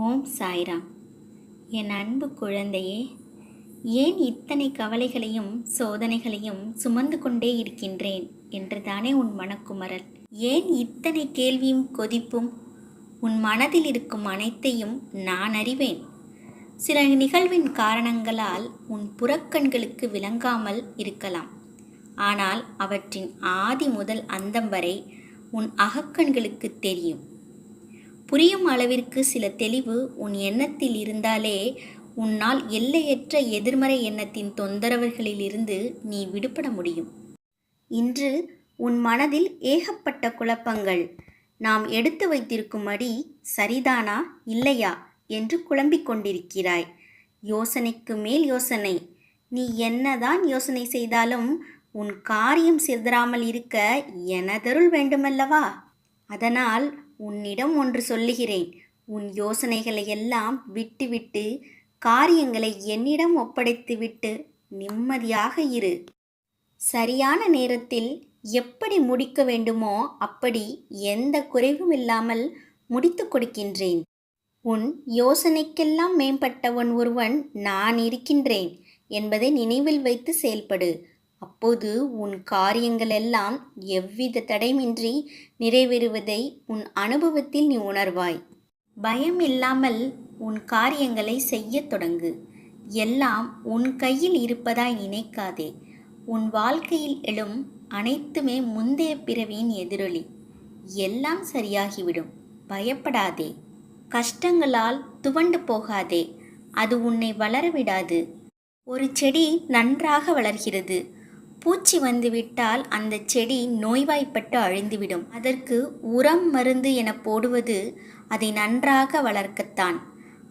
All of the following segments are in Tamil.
ஓம் சாய்ராம். என் அன்பு குழந்தையே, ஏன் இத்தனை கவலைகளையும் சோதனைகளையும் சுமந்து கொண்டே இருக்கின்றேன் என்று தானே உன் மனக்குமரல். ஏன் இத்தனை கேள்வியும் கொதிப்பும்? உன் மனதில் இருக்கும் அனைத்தையும் நான் அறிவேன். சில நிகழ்வின் காரணங்களால் உன் புறக்கண்களுக்கு விளங்காமல் இருக்கலாம். ஆனால் அவற்றின் ஆதி முதல் அந்தம் வரை உன் அகக்கண்களுக்கு தெரியும். புரியும் அளவிற்கு சில தெளிவு உன் எண்ணத்தில் இருந்தாலே உன்னால் எல்லையற்ற எதிர்மறை எண்ணத்தின் தொந்தரவுகளிலிருந்து நீ விடுபட முடியும். இன்று உன் மனதில் ஏகப்பட்ட குழப்பங்கள். நாம் எடுத்து வைத்திருக்கும் அடி சரிதானா இல்லையா என்று குழம்பிக் கொண்டிருக்கிறாய். யோசனைக்கு மேல் யோசனை. நீ என்னதான் யோசனை செய்தாலும் உன் காரியம் சிதறாமல் இருக்க எனதருள் வேண்டுமல்லவா? அதனால் உன்னிடம் ஒன்று சொல்லுகிறேன். உன் யோசனைகளை எல்லாம் விட்டுவிட்டு காரியங்களை என்னிடம் ஒப்படைத்துவிட்டு நிம்மதியாக இரு. சரியான நேரத்தில் எப்படி முடிக்க வேண்டுமோ அப்படி எந்த குறைவும் இல்லாமல் முடித்து கொடுக்கின்றேன். உன் யோசனைக்கெல்லாம் மேம்பட்டவன் ஒருவன் நான் இருக்கின்றேன் என்பதை நினைவில் வைத்து செயல்படு. அப்போது உன் காரியங்கள் எல்லாம் எவ்வித தடைமின்றி நிறைவேறுவதை உன் அனுபவத்தில் நீ உணர்வாய். பயம் இல்லாமல் உன் காரியங்களை செய்ய தொடங்கு. எல்லாம் உன் கையில் இருப்பதாய் நினைக்காதே. உன் வாழ்க்கையில் எழும் அனைத்துமே முந்தைய பிறவியின் எதிரொலி. எல்லாம் சரியாகிவிடும். பயப்படாதே. கஷ்டங்களால் துவண்டு போகாதே. அது உன்னை வளரவிடாது. ஒரு செடி நன்றாக வளர்கிறது. பூச்சி வந்துவிட்டால் அந்த செடி நோய்வாய்ப்பட்டு அழிந்துவிடும். அதற்கு உரம் மருந்து என போடுவது அதை நன்றாக வளர்க்கத்தான்.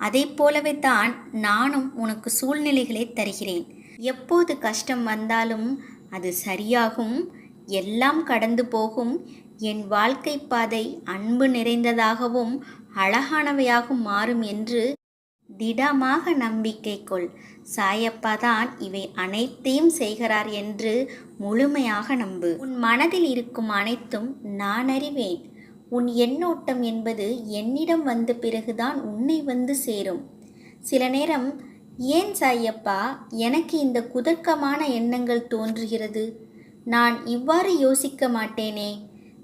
அதை போலவே தான் நானும் உனக்கு சூழ்நிலைகளை தருகிறேன். எப்போது கஷ்டம் வந்தாலும் அது சரியாகும். எல்லாம் கடந்து போகும். என் வாழ்க்கை பாதை அன்பு நிறைந்ததாகவும் அழகானவையாகவும் மாறும் என்று திடமாக நம்பிக்கை கொள். சாயப்பா தான் இவை அனைத்தையும் செய்கிறார் என்று முழுமையாக நம்பு. உன் மனதில் இருக்கும் அனைத்தும் நான் அறிவேன். உன் எண்ணோட்டம் என்பது என்னிடம் வந்த பிறகுதான் உன்னை வந்து சேரும். சில நேரம் ஏன் சாயப்பா எனக்கு இந்த குதர்க்கமான எண்ணங்கள் தோன்றுகிறது? நான் இவ்வாறு யோசிக்க மாட்டேனே.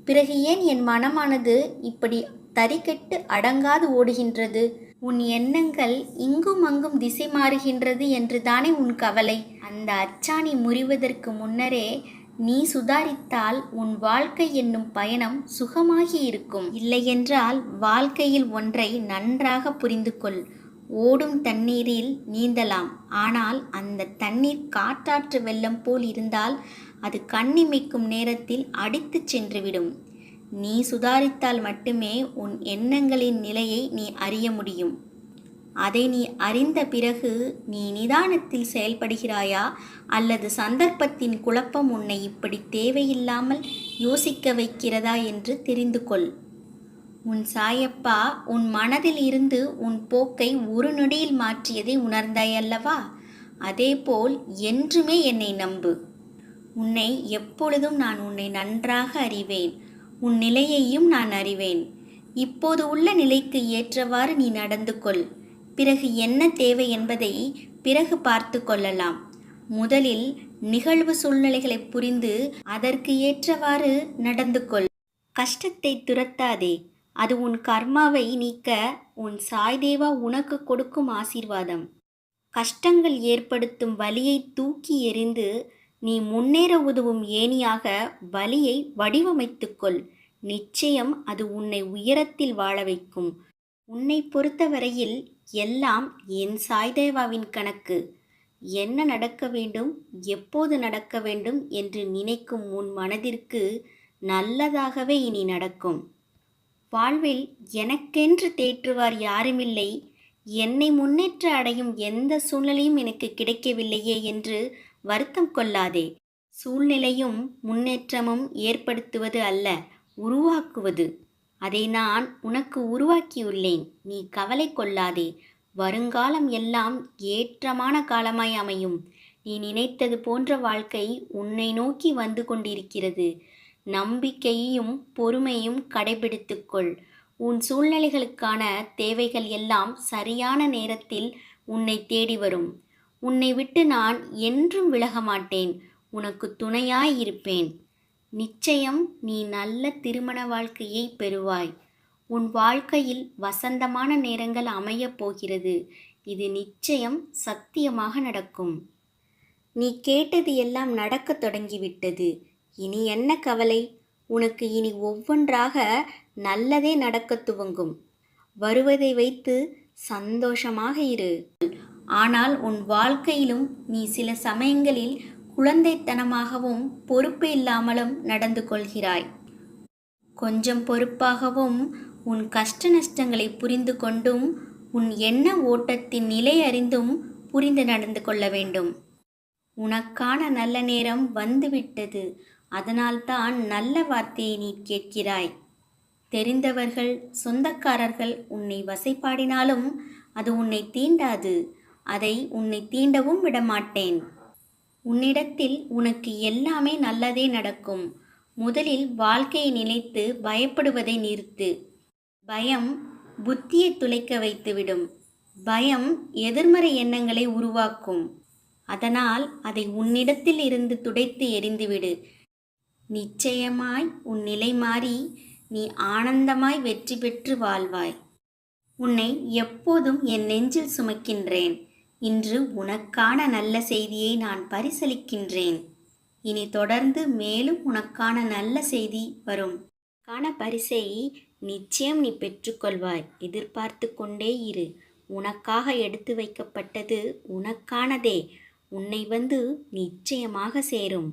பிறகு ஏன் என் மனமானது இப்படி தறிகெட்டு அடங்காது ஓடுகின்றது? உன் எண்ணங்கள் இங்கும் அங்கும் திசை மாறுகின்றது என்று தானே உன் கவலை. அந்த அச்சாணி முறிவதற்கு முன்னரே நீ சுதாரித்தால் உன் வாழ்க்கை என்னும் பயணம் சுகமாகி இருக்கும். இல்லையென்றால் வாழ்க்கையில் ஒன்றை நன்றாக புரிந்து கொள். ஓடும் தண்ணீரில் நீந்தலாம். ஆனால் அந்த தண்ணீர் காற்றாற்று வெள்ளம் போல் இருந்தால் அது கண்ணிமைக்கும் நேரத்தில் அடித்து சென்றுவிடும். நீ சுதாரித்தால் மட்டுமே உன் எண்ணங்களின் நிலையை நீ அறிய முடியும். அதை நீ அறிந்த பிறகு நீ நிதானத்தில் செயல்படுகிறாயா அல்லது சந்தர்ப்பத்தின் குழப்பம் உன்னை இப்படி தேவையில்லாமல் யோசிக்க வைக்கிறதா என்று தெரிந்து கொள். உன் சாயப்பா உன் மனதில் இருந்து உன் போக்கை ஒரு நொடியில் மாற்றியதை உணர்ந்தாயல்லவா? அதேபோல் என்றுமே என்னை நம்பு. உன்னை எப்பொழுதும் நான் உன்னை நன்றாக அறிவேன். உன் நிலையையும் நான் அறிவேன். இப்போது உள்ள நிலைக்கு ஏற்றவாறு நீ நடந்து கொள். பிறகு என்ன தேவை என்பதை பிறகு பார்த்து கொள்ளலாம். முதலில் நிகழ்வு சூழ்நிலைகளை புரிந்து அதற்கு ஏற்றவாறு நடந்து கொள். கஷ்டத்தை துரத்தாதே. அது உன் கர்மாவை நீக்க உன் சாய்தேவா உனக்கு கொடுக்கும் ஆசீர்வாதம். கஷ்டங்கள் ஏற்படுத்தும் வலியை தூக்கி எறிந்து நீ முன்னேற உதவும் ஏணியாக வலியை வடிவமைத்துக்கொள். நிச்சயம் அது உன்னை உயரத்தில் வாழ வைக்கும். உன்னை பொறுத்தவரையில் எல்லாம் என் சாய்தேவாவின் கணக்கு. என்ன நடக்க வேண்டும், எப்போது நடக்க வேண்டும் என்று நினைக்கும் உன் மனதிற்கு நல்லதாகவே இனி நடக்கும். வாழ்வில் எனக்கென்று தேற்றுவார் யாருமில்லை. என்னை முன்னேற்ற அடையும் எந்த சூழ்நிலையும் எனக்கு கிடைக்கவில்லையே என்று வருத்தம் கொள்ளாதே. சூழ்நிலையும் முன்னேற்றமும் ஏற்படுத்துவது அல்ல, உருவாக்குவது. அதை நான் உனக்கு உருவாக்கியுள்ளேன். நீ கவலை கொள்ளாதே. வருங்காலம் எல்லாம் ஏற்றமான காலமாய் அமையும். நீ நினைத்தது போன்ற வாழ்க்கை உன்னை நோக்கி வந்து கொண்டிருக்கிறது. நம்பிக்கையையும் பொறுமையும் கடைபிடித்துக்கொள். உன் சூழ்நிலைகளுக்கான தேவைகள் எல்லாம் சரியான நேரத்தில் உன்னை தேடி வரும். உன்னை விட்டு நான் என்றும் விலக மாட்டேன். உனக்கு துணையாய் இருப்பேன். நிச்சயம் நீ நல்ல திருமண வாழ்க்கையை பெறுவாய். உன் வாழ்க்கையில் வசந்தமான நேரங்கள் அமையப் போகிறது. இது நிச்சயம் சத்தியமாக நடக்கும். நீ கேட்டது எல்லாம் நடக்கத் தொடங்கிவிட்டது. இனி என்ன கவலை? உனக்கு இனி ஒவ்வொன்றாக நல்லதே நடக்கத் துவங்கும். வருவதை வைத்து சந்தோஷமாக இரு. ஆனால் உன் வாழ்க்கையிலும் நீ சில சமயங்களில் குழந்தைத்தனமாகவும் பொறுப்பு இல்லாமலும் நடந்து கொள்கிறாய். கொஞ்சம் பொறுப்பாகவும் உன் கஷ்ட நஷ்டங்களை புரிந்து கொண்டும் உன் எண்ண ஓட்டத்தின் நிலை அறிந்தும் புரிந்து நடந்து கொள்ள வேண்டும். உனக்கான நல்ல நேரம் வந்துவிட்டது. அதனால்தான் நல்ல வார்த்தையை நீ கேட்கிறாய். தெரிந்தவர்கள், சொந்தக்காரர்கள் உன்னை வசைபாடினாலும் அது உன்னை தீண்டாது. அதை உன்னை தீண்டவும் விடமாட்டேன். உன்னிடத்தில் உனக்கு எல்லாமே நல்லதே நடக்கும். முதலில் வாழ்க்கையை நினைத்து பயப்படுவதை நிறுத்து. பயம் புத்தியை துளைக்க வைத்துவிடும். பயம் எதிர்மறை எண்ணங்களை உருவாக்கும். அதனால் அதை உன்னிடத்தில் இருந்து துடைத்து எறிந்துவிடு. நிச்சயமாய் உன் நிலை மாறி நீ ஆனந்தமாய் வெற்றி பெற்று வாழ்வாய். உன்னை எப்போதும் என் நெஞ்சில் சுமக்கின்றேன். இன்று உனக்கான நல்ல செய்தியை நான் பரிசளிக்கின்றேன். இனி தொடர்ந்து மேலும் உனக்கான நல்ல செய்தி வரும். உனக்கான பரிசை நிச்சயம் நீ பெற்றுக்கொள்வாய். எதிர்பார்த்து கொண்டே இரு. உனக்காக எடுத்து வைக்கப்பட்டது உனக்கானதே உன்னை வந்து நிச்சயமாக சேரும்.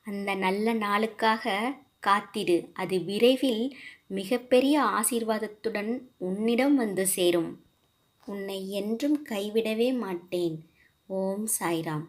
அந்த நல்ல நாளுக்காக காத்திடு. அது விரைவில் மிகப்பெரிய ஆசீர்வாதத்துடன் உன்னிடம் வந்து சேரும். உன்னை என்றும் கைவிடவே மாட்டேன். ஓம் சாய்ராம்.